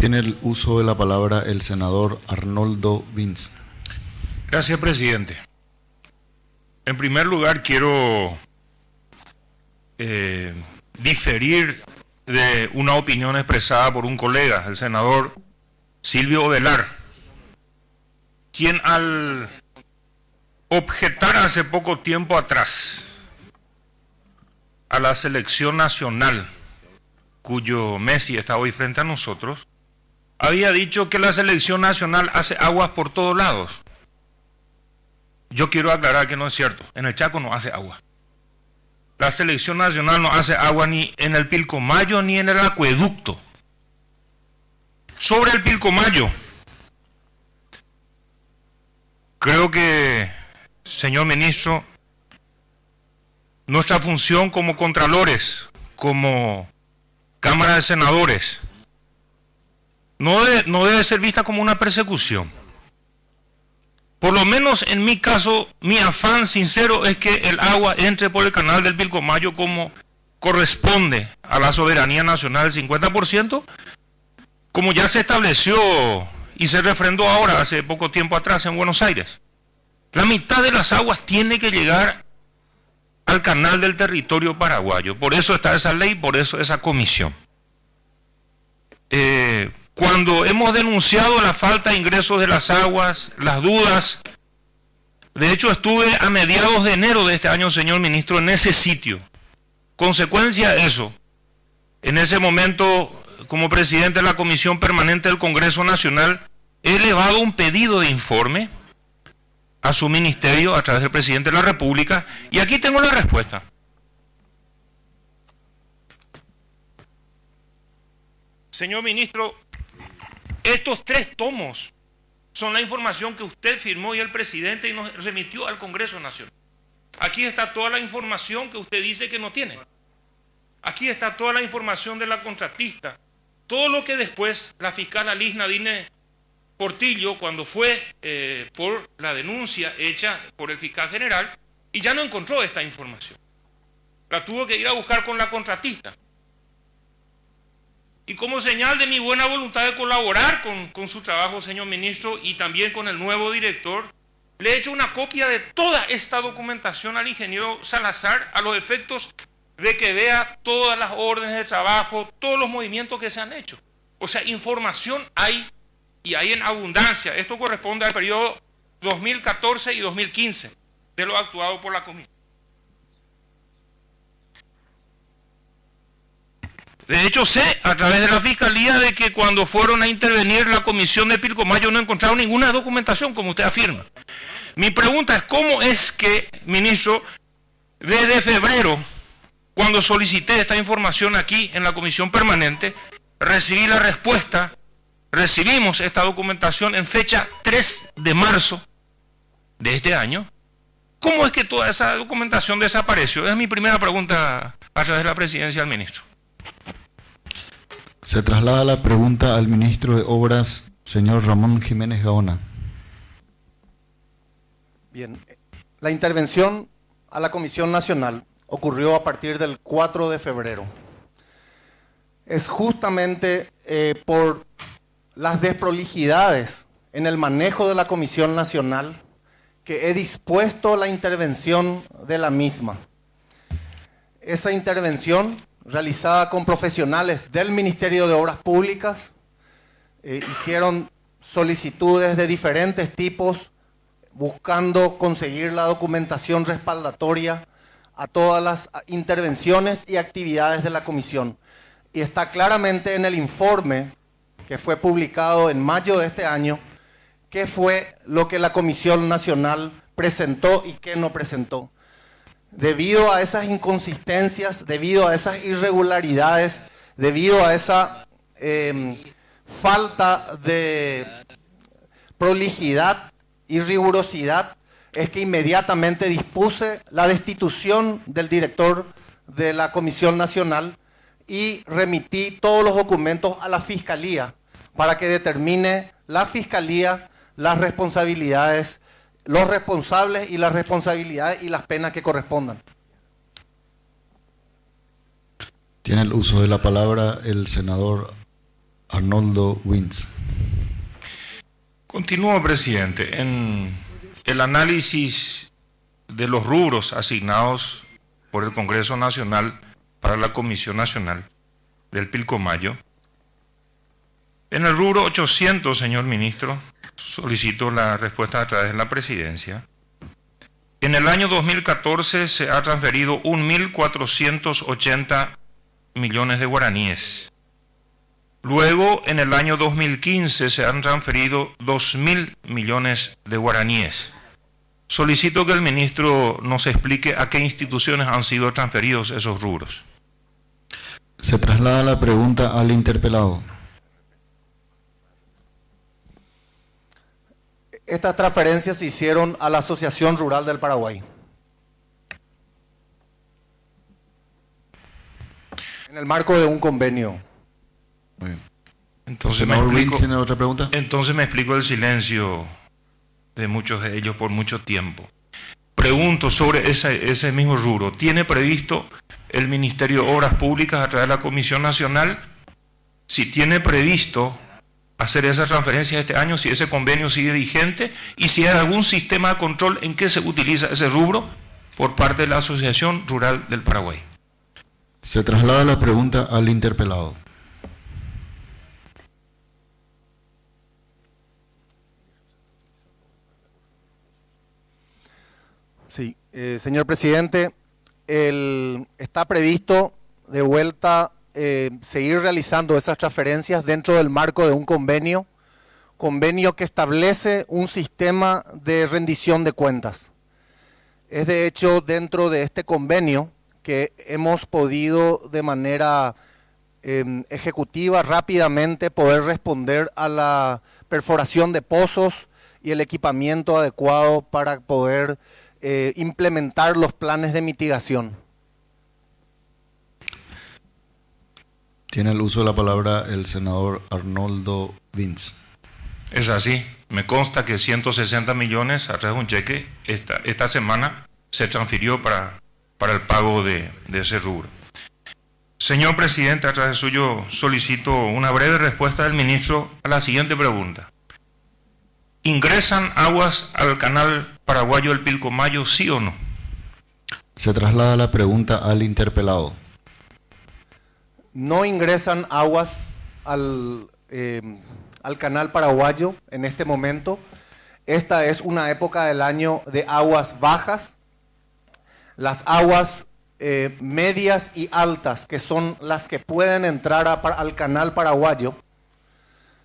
Tiene el uso de la palabra el senador Arnoldo Vince. Gracias, presidente. En primer lugar, quiero diferir de una opinión expresada por un colega, el senador Silvio Ovelar, quien al objetar hace poco tiempo atrás a la selección nacional, cuyo Messi está hoy frente a nosotros, había dicho que la selección nacional hace aguas por todos lados. Yo quiero aclarar que no es cierto. En el Chaco no hace agua. La selección nacional no hace agua ni en el Pilcomayo ni en el acueducto. Sobre el Pilcomayo, creo que, señor ministro, nuestra función como contralores, como Cámara de Senadores, no debe ser vista como una persecución. Por lo menos en mi caso, mi afán sincero es que el agua entre por el canal del Pilcomayo como corresponde a la soberanía nacional del 50%, como ya se estableció y se refrendó ahora hace poco tiempo atrás en Buenos Aires. La mitad de las aguas tiene que llegar al canal del territorio paraguayo. Por eso está esa ley, por eso esa comisión. Cuando hemos denunciado la falta de ingresos de las aguas, las dudas, de hecho estuve a mediados de enero de este año, señor ministro, en ese sitio. Consecuencia de eso, en ese momento, como presidente de la Comisión Permanente del Congreso Nacional, he elevado un pedido de informe a su ministerio a través del presidente de la República, y aquí tengo la respuesta. Señor ministro, estos 3 tomos son la información que usted firmó y el presidente y nos remitió al Congreso Nacional. Aquí está toda la información que usted dice que no tiene. Aquí está toda la información de la contratista. Todo lo que después la fiscal Alice Nadine Portillo, cuando fue por la denuncia hecha por el fiscal general, y ya no encontró esta información. La tuvo que ir a buscar con la contratista. Y como señal de mi buena voluntad de colaborar con su trabajo, señor ministro, y también con el nuevo director, le he hecho una copia de toda esta documentación al ingeniero Salazar, a los efectos de que vea todas las órdenes de trabajo, todos los movimientos que se han hecho. O sea, información hay, y hay en abundancia. Esto corresponde al periodo 2014 y 2015, de lo actuado por la comisión. De hecho, sé a través de la Fiscalía de que cuando fueron a intervenir la comisión de Pilcomayo no encontraron ninguna documentación, como usted afirma. Mi pregunta es, ¿cómo es que, ministro, desde febrero, cuando solicité esta información aquí en la comisión permanente, recibí la respuesta, recibimos esta documentación en fecha 3 de marzo de este año? ¿Cómo es que toda esa documentación desapareció? Es mi primera pregunta a través de la presidencia al ministro. Se traslada la pregunta al ministro de Obras, señor Ramón Jiménez Gaona. Bien, la intervención a la Comisión Nacional ocurrió a partir del 4 de febrero. Es justamente por las desprolijidades en el manejo de la Comisión Nacional que he dispuesto la intervención de la misma. Esa intervención, realizada con profesionales del Ministerio de Obras Públicas, hicieron solicitudes de diferentes tipos, buscando conseguir la documentación respaldatoria a todas las intervenciones y actividades de la comisión. Y está claramente en el informe que fue publicado en mayo de este año, qué fue lo que la Comisión Nacional presentó y qué no presentó. Debido a esas inconsistencias, debido a esas irregularidades, debido a esa falta de prolijidad y rigurosidad, es que inmediatamente dispuse la destitución del director de la Comisión Nacional y remití todos los documentos a la Fiscalía para que determine la Fiscalía las responsabilidades, los responsables y las responsabilidades y las penas que correspondan. Tiene el uso de la palabra el senador Arnoldo Wins. Continúo, presidente. En el análisis de los rubros asignados por el Congreso Nacional para la Comisión Nacional del Pilcomayo, en el rubro 800, señor ministro, solicito la respuesta a través de la presidencia. En el año 2014 se ha transferido 1.480 millones de guaraníes. Luego, en el año 2015 se han transferido 2.000 millones de guaraníes. Solicito que el ministro nos explique a qué instituciones han sido transferidos esos rubros. Se traslada la pregunta al interpelado. Estas transferencias se hicieron a la Asociación Rural del Paraguay. En el marco de un convenio. Muy bien. Entonces me Senador Wins, explico, ¿tiene otra pregunta? entonces me explico el silencio de muchos de ellos por mucho tiempo. Pregunto sobre ese mismo rubro. ¿Tiene previsto el Ministerio de Obras Públicas a través de la Comisión Nacional, si tiene previsto hacer esa transferencia este año, si ese convenio sigue vigente y si hay algún sistema de control en que se utiliza ese rubro por parte de la Asociación Rural del Paraguay? Se traslada la pregunta al interpelado. Sí, señor presidente, está previsto de vuelta seguir realizando esas transferencias dentro del marco de un convenio que establece un sistema de rendición de cuentas. Es de hecho dentro de este convenio que hemos podido de manera ejecutiva rápidamente poder responder a la perforación de pozos y el equipamiento adecuado para poder implementar los planes de mitigación. Tiene el uso de la palabra el senador Arnoldo Wins. Es así. Me consta que 160 millones a través de un cheque esta semana se transfirió para el pago de ese rubro. Señor presidente, a través suyo solicito una breve respuesta del ministro a la siguiente pregunta. ¿Ingresan aguas al canal paraguayo del Pilcomayo, sí o no? Se traslada la pregunta al interpelado. No ingresan aguas al canal paraguayo en este momento. Esta es una época del año de aguas bajas. Las aguas medias y altas, que son las que pueden entrar al canal paraguayo,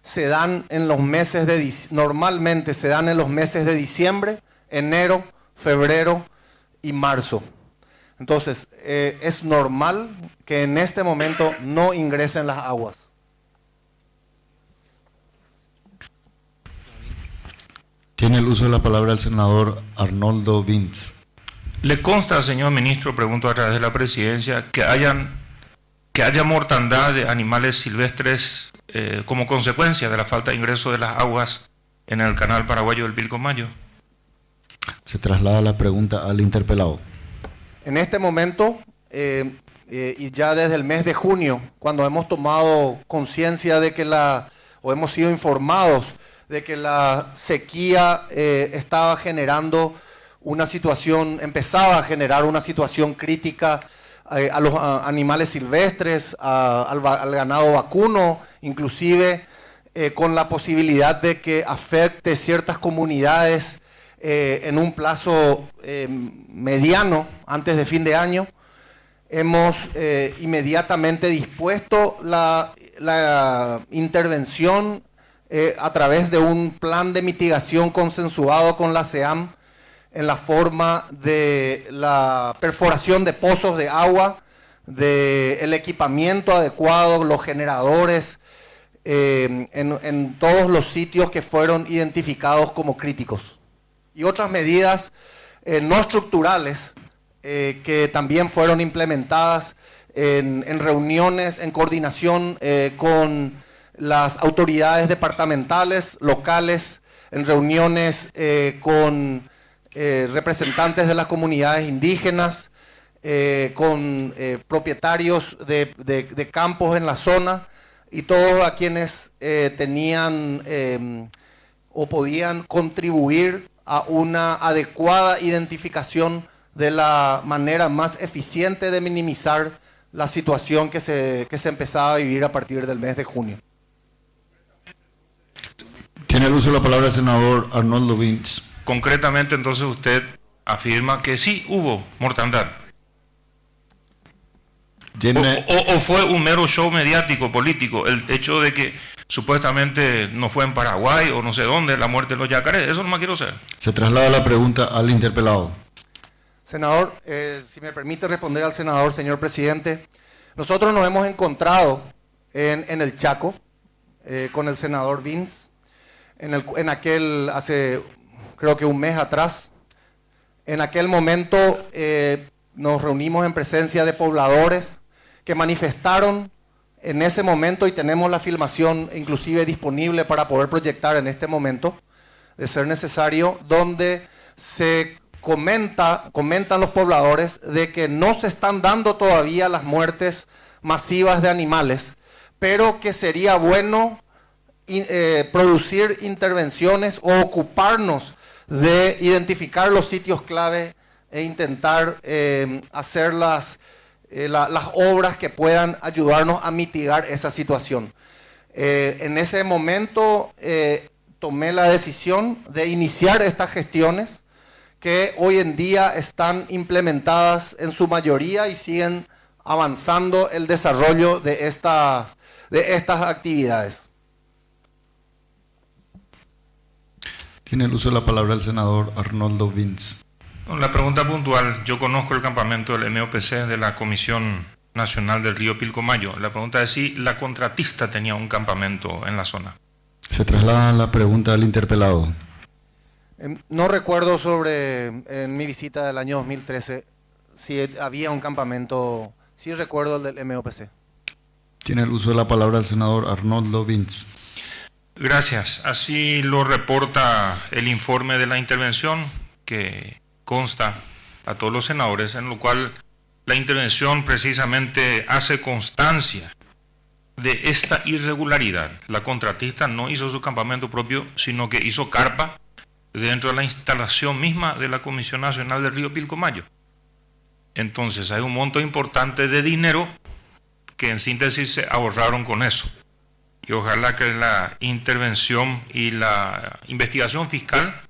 se dan en los meses normalmente se dan en los meses de diciembre, enero, febrero y marzo. Entonces, es normal que en este momento no ingresen las aguas. Tiene el uso de la palabra el senador Arnoldo Wins. ¿Le consta, señor ministro, pregunto a través de la presidencia, que haya mortandad de animales silvestres como consecuencia de la falta de ingreso de las aguas en el canal paraguayo del Pilcomayo? Se traslada la pregunta al interpelado. En este momento, y ya desde el mes de junio, cuando hemos tomado conciencia de que o hemos sido informados de que la sequía estaba generando empezaba a generar una situación crítica a los animales silvestres, al ganado vacuno, inclusive con la posibilidad de que afecte ciertas comunidades en un plazo mediano, antes de fin de año. Hemos inmediatamente dispuesto la intervención a través de un plan de mitigación consensuado con la SEAM en la forma de la perforación de pozos de agua, del equipamiento adecuado, los generadores, en todos los sitios que fueron identificados como críticos. Y otras medidas no estructurales que también fueron implementadas en reuniones, en coordinación con las autoridades departamentales, locales, en reuniones con representantes de las comunidades indígenas, con propietarios de campos en la zona, y todos a quienes tenían o podían contribuir a una adecuada identificación de la manera más eficiente de minimizar la situación que se empezaba a vivir a partir del mes de junio. Tiene el uso de la palabra el senador Arnoldo Vince. Concretamente, entonces usted afirma que sí hubo mortandad. O fue un mero show mediático, político, el hecho de que supuestamente no fue en Paraguay o no sé dónde la muerte de los yacarés. Eso no me quiero saber. Se traslada la pregunta al interpelado. Senador, si me permite responder al senador, señor presidente, nosotros nos hemos encontrado en el Chaco con el senador Vince, en aquel, hace creo que un mes atrás. En aquel momento nos reunimos en presencia de pobladores que manifestaron en ese momento, y tenemos la filmación inclusive disponible para poder proyectar en este momento, de ser necesario, donde se comentan los pobladores de que no se están dando todavía las muertes masivas de animales, pero que sería bueno producir intervenciones o ocuparnos de identificar los sitios clave e intentar hacer las obras que puedan ayudarnos a mitigar esa situación. En ese momento tomé la decisión de iniciar estas gestiones que hoy en día están implementadas en su mayoría y siguen avanzando el desarrollo de estas actividades. Tiene el uso de la palabra el senador Arnoldo Vince. La pregunta puntual, yo conozco el campamento del MOPC de la Comisión Nacional del Río Pilcomayo. La pregunta es si la contratista tenía un campamento en la zona. Se traslada la pregunta al interpelado. No recuerdo en mi visita del año 2013 si había un campamento, sí recuerdo el del MOPC. Tiene el uso de la palabra el senador Arnoldo Vince. Gracias. Así lo reporta el informe de la intervención que consta a todos los senadores, en lo cual la intervención precisamente hace constancia de esta irregularidad. La contratista no hizo su campamento propio, sino que hizo carpa dentro de la instalación misma de la Comisión Nacional del Río Pilcomayo. Entonces hay un monto importante de dinero que en síntesis se ahorraron con eso. Y ojalá que la intervención y la investigación fiscal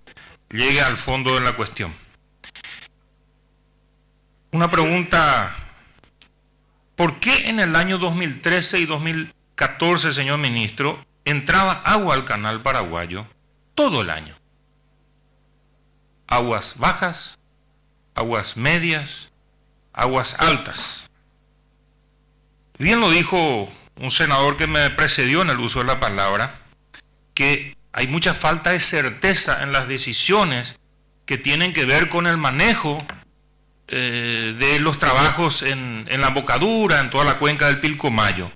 llegue al fondo de la cuestión. Una pregunta: ¿por qué en el año 2013 y 2014, señor ministro, entraba agua al canal paraguayo todo el año? Aguas bajas, aguas medias, aguas altas. Bien lo dijo un senador que me precedió en el uso de la palabra, que hay mucha falta de certeza en las decisiones que tienen que ver con el manejo de los trabajos en la bocadura, en toda la cuenca del Pilcomayo.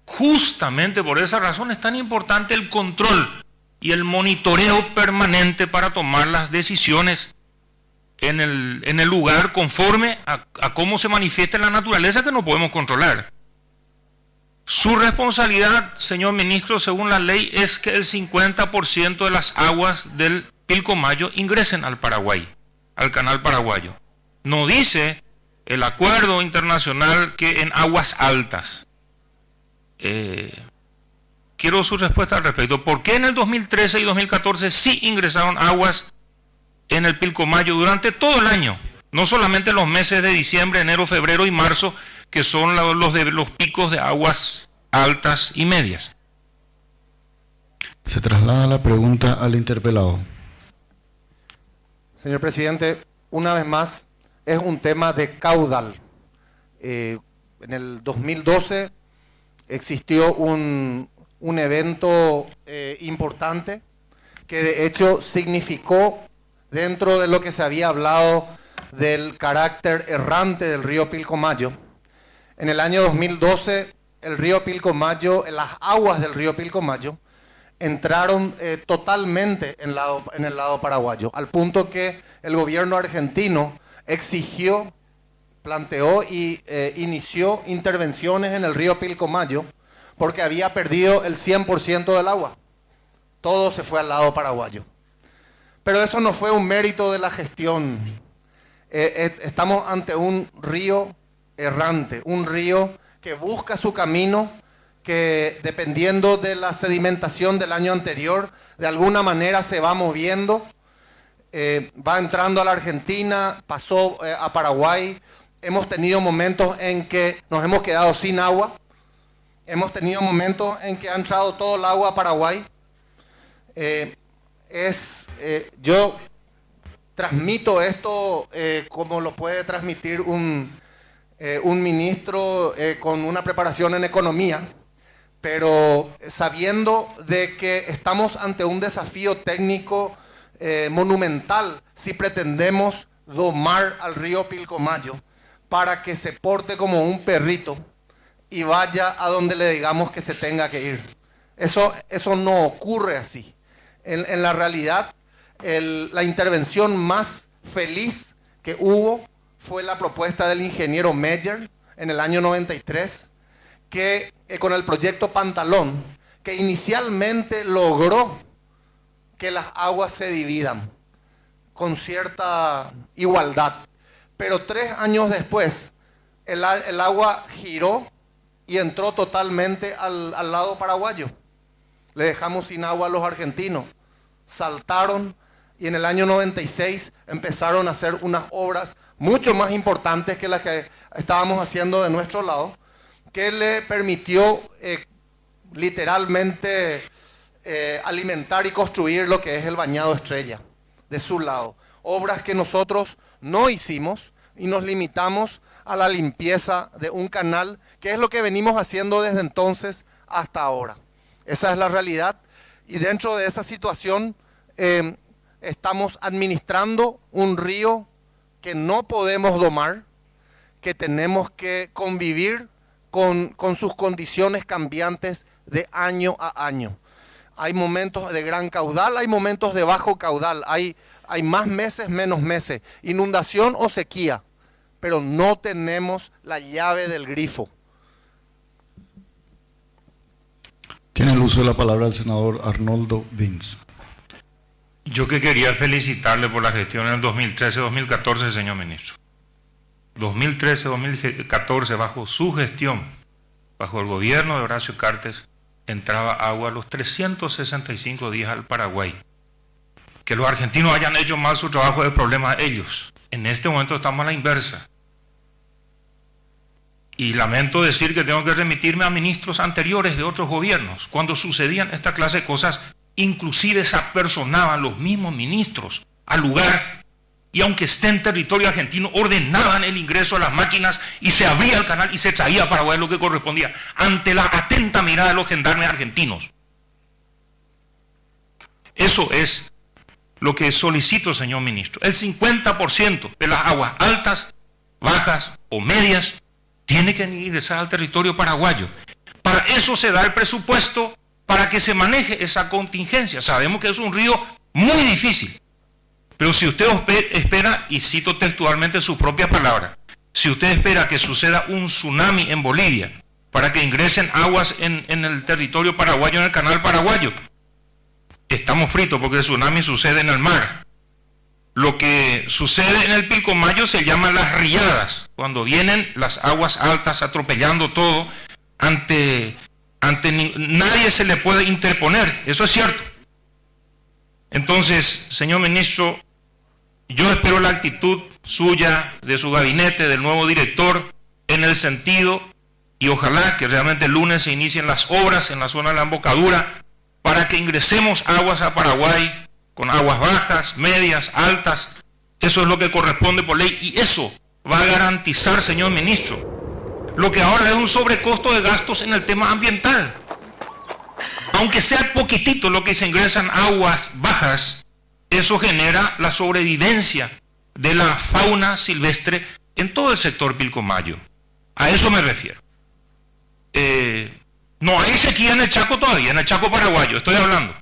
Justamente por esa razón es tan importante el control y el monitoreo permanente para tomar las decisiones en el lugar conforme a cómo se manifiesta en la naturaleza, que no podemos controlar. Su responsabilidad, señor ministro, según la ley, es que el 50% de las aguas del Pilcomayo ingresen al Paraguay, al canal paraguayo. No dice el acuerdo internacional que en aguas altas. Quiero su respuesta al respecto. ¿Por qué en el 2013 y 2014 sí ingresaron aguas en el Pilcomayo durante todo el año? No solamente los meses de diciembre, enero, febrero y marzo, que son los picos de aguas altas y medias. Se traslada la pregunta al interpelado. Señor presidente, una vez más, es un tema de caudal. En el 2012 existió un evento importante que de hecho significó, dentro de lo que se había hablado del carácter errante del río Pilcomayo, en el año 2012 el río Pilcomayo, las aguas del río Pilcomayo entraron totalmente en el lado paraguayo, al punto que el gobierno argentino planteó y inició intervenciones en el río Pilcomayo porque había perdido el 100% del agua. Todo se fue al lado paraguayo. Pero eso no fue un mérito de la gestión. Estamos ante un río errante, un río que busca su camino, que dependiendo de la sedimentación del año anterior, de alguna manera se va moviendo, va entrando a la Argentina, pasó a Paraguay. Hemos tenido momentos en que nos hemos quedado sin agua, hemos tenido momentos en que ha entrado todo el agua a Paraguay. Yo transmito esto como lo puede transmitir un ministro con una preparación en economía, pero sabiendo de que estamos ante un desafío técnico monumental si pretendemos domar al río Pilcomayo para que se porte como un perrito y vaya a donde le digamos que se tenga que ir. Eso no ocurre así. En la realidad, la intervención más feliz que hubo fue la propuesta del ingeniero Meyer en el año 93, que con el proyecto Pantalón, que inicialmente logró que las aguas se dividan con cierta igualdad. Pero 3 años después, el agua giró y entró totalmente al lado paraguayo. Le dejamos sin agua a los argentinos. Saltaron y en el año 96 empezaron a hacer unas obras mucho más importantes que las que estábamos haciendo de nuestro lado, que le permitió literalmente alimentar y construir lo que es el Bañado Estrella de su lado. Obras que nosotros no hicimos y nos limitamos a la limpieza de un canal, que es lo que venimos haciendo desde entonces hasta ahora. Esa es la realidad. Y dentro de esa situación estamos administrando un río que no podemos domar, que tenemos que convivir con sus condiciones cambiantes de año a año. Hay momentos de gran caudal, hay momentos de bajo caudal, hay más meses, menos meses, inundación o sequía, pero no tenemos la llave del grifo. Tiene el uso de la palabra el senador Arnoldo Vince. Yo que quería felicitarle por la gestión en el 2013-2014, señor ministro. 2013-2014, bajo su gestión, bajo el gobierno de Horacio Cartes, entraba agua a los 365 días al Paraguay. Que los argentinos hayan hecho mal su trabajo es problema de ellos. En este momento estamos a la inversa. Y lamento decir que tengo que remitirme a ministros anteriores de otros gobiernos. Cuando sucedían esta clase de cosas, inclusive se apersonaban los mismos ministros al lugar y aunque esté en territorio argentino, ordenaban el ingreso a las máquinas y se abría el canal y se traía a Paraguay lo que correspondía, ante la atenta mirada de los gendarmes argentinos. Eso es lo que solicito, señor ministro. El 50% de las aguas altas, bajas o medias tiene que ingresar al territorio paraguayo. Para eso se da el presupuesto para que se maneje esa contingencia. Sabemos que es un río muy difícil. Pero si usted espera, y cito textualmente su propia palabra, si usted espera que suceda un tsunami en Bolivia para que ingresen aguas en el territorio paraguayo, en el canal paraguayo, estamos fritos porque el tsunami sucede en el mar. Lo que sucede en el Pilcomayo se llama las riadas, cuando vienen las aguas altas atropellando todo, ante nadie se le puede interponer, eso es cierto. Entonces, señor ministro, yo espero la actitud suya, de su gabinete, del nuevo director, en el sentido, y ojalá que realmente el lunes se inicien las obras en la zona de la embocadura, para que ingresemos aguas a Paraguay, con aguas bajas, medias, altas. Eso es lo que corresponde por ley, y eso va a garantizar, señor ministro, lo que ahora es un sobrecosto de gastos en el tema ambiental. Aunque sea poquitito lo que se ingresan aguas bajas, eso genera la sobrevivencia de la fauna silvestre en todo el sector Pilcomayo. A eso me refiero. No hay sequía en el Chaco todavía, en el Chaco paraguayo, estoy hablando.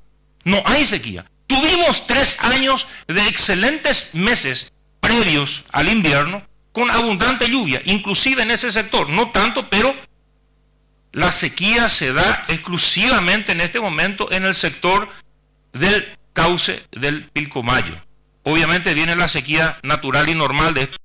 No hay sequía. Tuvimos 3 años de excelentes meses previos al invierno con abundante lluvia, inclusive en ese sector. No tanto, pero la sequía se da exclusivamente en este momento en el sector del cauce del Pilcomayo. Obviamente viene la sequía natural y normal de estos